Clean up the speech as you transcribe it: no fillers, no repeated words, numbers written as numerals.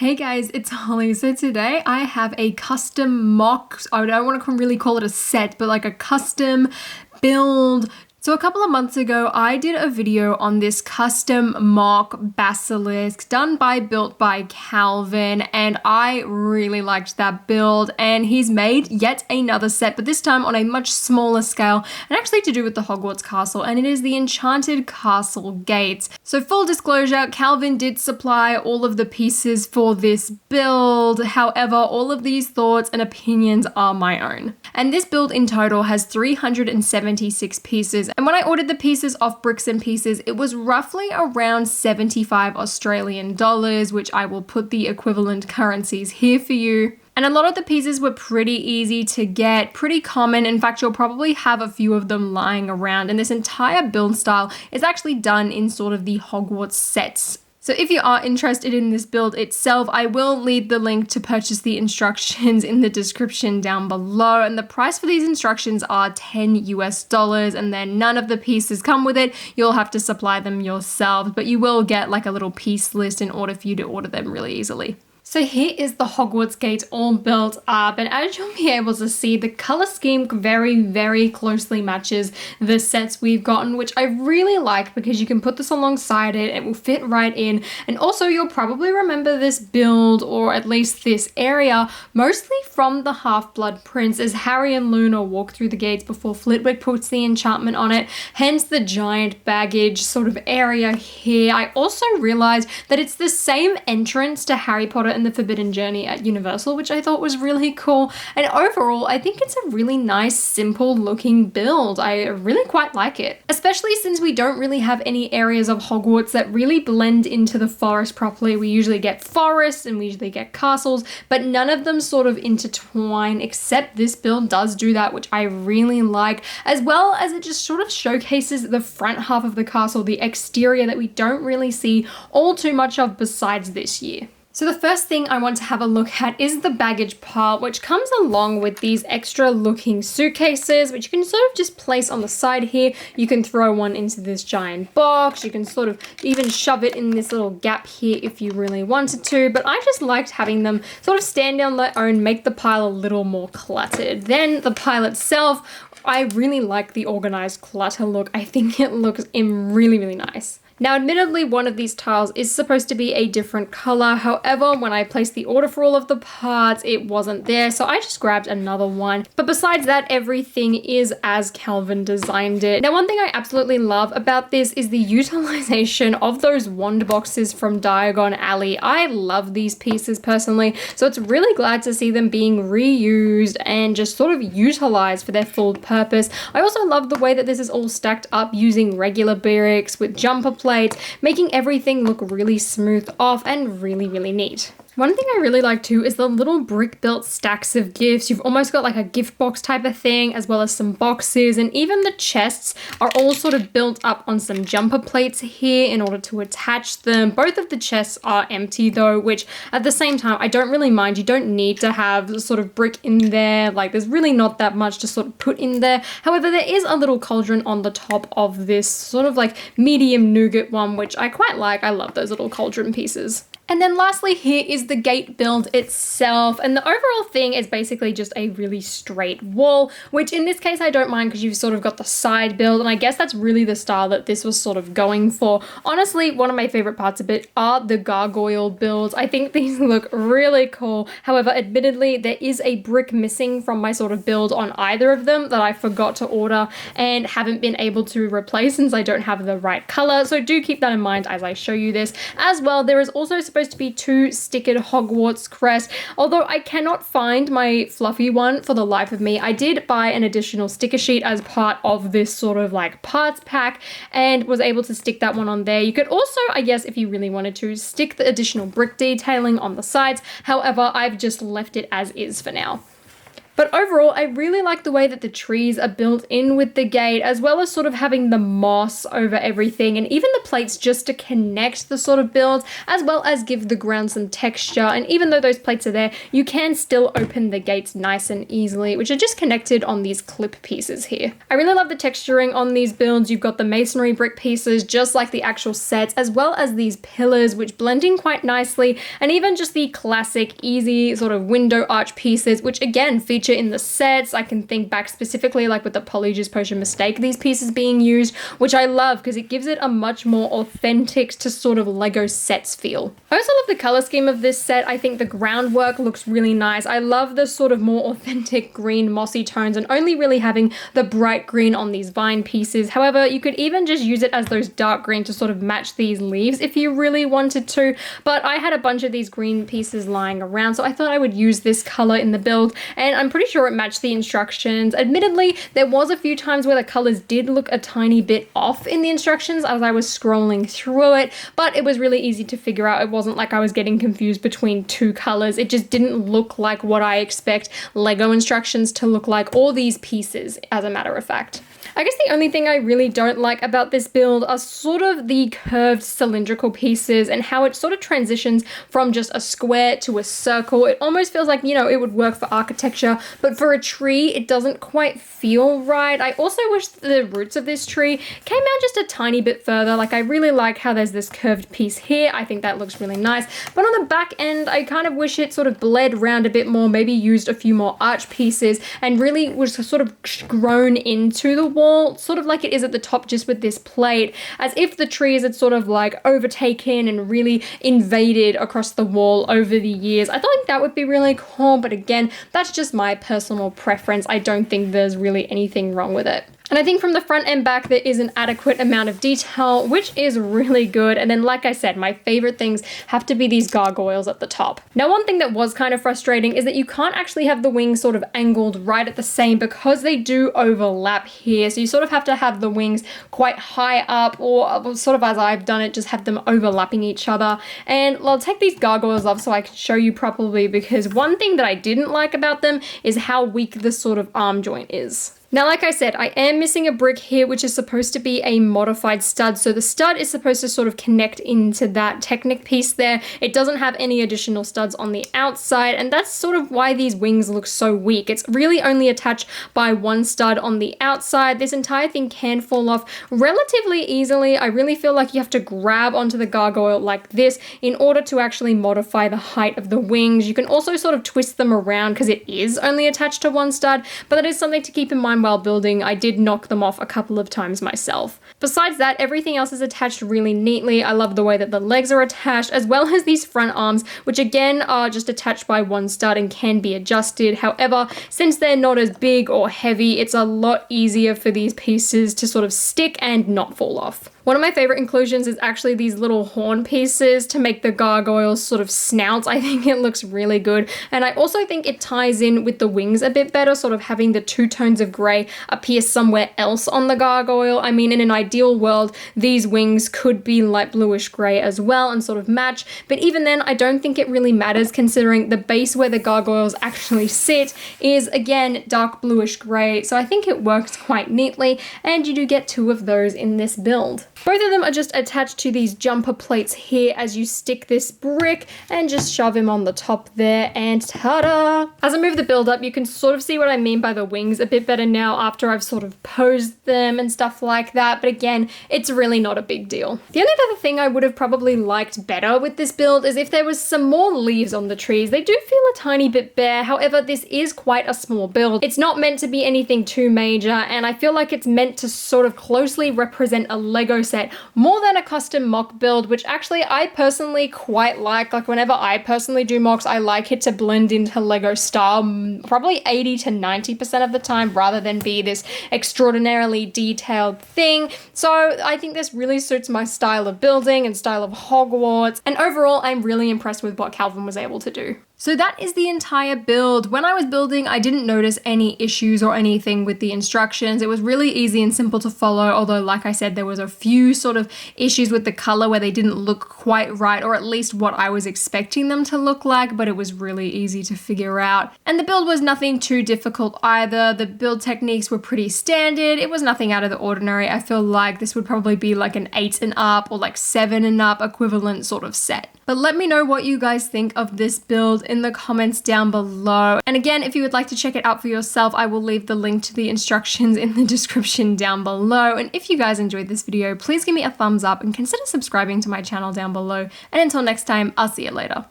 Hey guys, it's Holly. So today I have a custom mock, I don't want to really call it a set, but like a custom build. So a couple of months ago, I did a video on this custom mock basilisk built by Calvin, and I really liked that build. And he's made yet another set, but this time on a much smaller scale, and actually to do with the Hogwarts castle, and it is the Enchanted Castle Gate. So full disclosure, Calvin did supply all of the pieces for this build. However, all of these thoughts and opinions are my own. And this build in total has 376 pieces. And when I ordered the pieces off Bricks and Pieces, it was roughly around 75 Australian dollars, which I will put the equivalent currencies here for you. And a lot of the pieces were pretty easy to get, pretty common. In fact, you'll probably have a few of them lying around. And this entire build style is actually done in sort of the Hogwarts sets. So if you are interested in this build itself, I will leave the link to purchase the instructions in the description down below. And the price for these instructions are $10 US, and then none of the pieces come with it. You'll have to supply them yourself, but you will get like a little piece list in order for you to order them really easily. So here is the Hogwarts Gate all built up, and as you'll be able to see, the color scheme very, very closely matches the sets we've gotten, which I really like because you can put this alongside it, it will fit right in, and also you'll probably remember this build, or at least this area, mostly from the Half-Blood Prince, as Harry and Luna walk through the gates before Flitwick puts the enchantment on it, hence the giant baggage sort of area here. I also realized that it's the same entrance to Harry Potter and the Forbidden Journey at Universal, which I thought was really cool. And overall, I think it's a really nice, simple looking build. I really quite like it, especially since we don't really have any areas of Hogwarts that really blend into the forest properly. We usually get forests and we usually get castles, but none of them sort of intertwine, except this build does do that, which I really like, as well as it just sort of showcases the front half of the castle, the exterior that we don't really see all too much of besides this year. So the first thing I want to have a look at is the baggage part, which comes along with these extra looking suitcases, which you can sort of just place on the side here. You can throw one into this giant box. You can sort of even shove it in this little gap here if you really wanted to, but I just liked having them sort of stand on their own, make the pile a little more cluttered. Then the pile itself, I really like the organized clutter look. I think it looks really, really nice. Now, admittedly, one of these tiles is supposed to be a different color. However, when I placed the order for all of the parts, it wasn't there, so I just grabbed another one. But besides that, everything is as Calvin designed it. Now, one thing I absolutely love about this is the utilization of those wand boxes from Diagon Alley. I love these pieces personally, so it's really glad to see them being reused and just sort of utilized for their full purpose. I also love the way that this is all stacked up using regular bricks with jumper plates, making everything look really smooth off and really, really neat. One thing I really like too is the little brick built stacks of gifts. You've almost got like a gift box type of thing, as well as some boxes, and even the chests are all sort of built up on some jumper plates here in order to attach them. Both of the chests are empty though, which at the same time, I don't really mind. You don't need to have sort of brick in there. Like there's really not that much to sort of put in there. However, there is a little cauldron on the top of this sort of like medium nougat one, which I quite like. I love those little cauldron pieces. And then lastly, here is the gate build itself. And the overall thing is basically just a really straight wall, which in this case, I don't mind because you've sort of got the side build. And I guess that's really the style that this was sort of going for. Honestly, one of my favorite parts of it are the gargoyle builds. I think these look really cool. However, admittedly, there is a brick missing from my sort of build on either of them that I forgot to order and haven't been able to replace since I don't have the right color. So do keep that in mind as I show you this. As well, there is also supposed to be 2 stickered Hogwarts Crest, although I cannot find my fluffy one for the life of me. I did buy an additional sticker sheet as part of this sort of like parts pack and was able to stick that one on there. You could also, I guess, if you really wanted to, stick the additional brick detailing on the sides. However, I've just left it as is for now. But overall, I really like the way that the trees are built in with the gate, as well as sort of having the moss over everything, and even the plates just to connect the sort of build, as well as give the ground some texture. And even though those plates are there, you can still open the gates nice and easily, which are just connected on these clip pieces here. I really love the texturing on these builds. You've got the masonry brick pieces, just like the actual sets, as well as these pillars, which blend in quite nicely, and even just the classic, easy sort of window arch pieces, which again feature in the sets. I can think back specifically like with the Polyjuice Potion Mistake, these pieces being used, which I love because it gives it a much more authentic to sort of Lego sets feel. I also love the color scheme of this set. I think the groundwork looks really nice. I love the sort of more authentic green mossy tones and only really having the bright green on these vine pieces. However, you could even just use it as those dark green to sort of match these leaves if you really wanted to, but I had a bunch of these green pieces lying around, so I thought I would use this color in the build, and I'm pretty sure it matched the instructions. Admittedly, there was a few times where the colors did look a tiny bit off in the instructions as I was scrolling through it, but it was really easy to figure out. It wasn't like I was getting confused between two colors. It just didn't look like what I expect Lego instructions to look like, or these pieces, as a matter of fact. I guess the only thing I really don't like about this build are sort of the curved cylindrical pieces and how it sort of transitions from just a square to a circle. It almost feels like, you know, it would work for architecture, but for a tree, it doesn't quite feel right. I also wish the roots of this tree came out just a tiny bit further. Like, I really like how there's this curved piece here. I think that looks really nice. But on the back end, I kind of wish it sort of bled around a bit more, maybe used a few more arch pieces and really was sort of grown into the wall, sort of like it is at the top just with this plate, as if the trees had sort of like overtaken and really invaded across the wall over the years. I thought that would be really cool, but again, that's just my personal preference. I don't think there's really anything wrong with it. And I think from the front and back, there is an adequate amount of detail, which is really good. And then, like I said, my favorite things have to be these gargoyles at the top. Now, one thing that was kind of frustrating is that you can't actually have the wings sort of angled right at the same, because they do overlap here. So you sort of have to have the wings quite high up, or sort of as I've done it, just have them overlapping each other. And I'll take these gargoyles off so I can show you properly, because one thing that I didn't like about them is how weak the sort of arm joint is. Now, like I said, I am missing a brick here, which is supposed to be a modified stud. So the stud is supposed to sort of connect into that Technic piece there. It doesn't have any additional studs on the outside, and that's sort of why these wings look so weak. It's really only attached by one stud on the outside. This entire thing can fall off relatively easily. I really feel like you have to grab onto the gargoyle like this in order to actually modify the height of the wings. You can also sort of twist them around because it is only attached to one stud, but that is something to keep in mind while building. I did knock them off a couple of times myself. Besides that, everything else is attached really neatly. I love the way that the legs are attached, as well as these front arms, which again are just attached by one stud and can be adjusted. However, since they're not as big or heavy, it's a lot easier for these pieces to sort of stick and not fall off. One of my favorite inclusions is actually these little horn pieces to make the gargoyles sort of snouts. I think it looks really good. And I also think it ties in with the wings a bit better, sort of having the two tones of grey appear somewhere else on the gargoyle. I mean, in an ideal world, these wings could be light bluish grey as well and sort of match. But even then, I don't think it really matters, considering the base where the gargoyles actually sit is, again, dark bluish grey. So I think it works quite neatly, and you do get two of those in this build. Both of them are just attached to these jumper plates here as you stick this brick and just shove him on the top there, and ta-da! As I move the build up, you can sort of see what I mean by the wings a bit better now after I've sort of posed them and stuff like that, but again, it's really not a big deal. The only other thing I would have probably liked better with this build is if there was some more leaves on the trees. They do feel a tiny bit bare, however, this is quite a small build. It's not meant to be anything too major, and I feel like it's meant to sort of closely represent a Lego set more than a custom mock build, which actually I personally quite like. Like, whenever I personally do mocks, I like it to blend into Lego style probably 80 to 90% of the time, rather than be this extraordinarily detailed thing. So I think this really suits my style of building and style of Hogwarts, and overall I'm really impressed with what Calvin was able to do. So that is the entire build. When I was building, I didn't notice any issues or anything with the instructions. It was really easy and simple to follow, although like I said, there was a few few sort of issues with the color where they didn't look quite right, or at least what I was expecting them to look like, but it was really easy to figure out. And the build was nothing too difficult either. The build techniques were pretty standard. It was nothing out of the ordinary. I feel like this would probably be like an 8 and up or like 7 and up equivalent sort of set. But let me know what you guys think of this build in the comments down below. And again, if you would like to check it out for yourself, I will leave the link to the instructions in the description down below. And if you guys enjoyed this video, please give me a thumbs up and consider subscribing to my channel down below. And until next time, I'll see you later.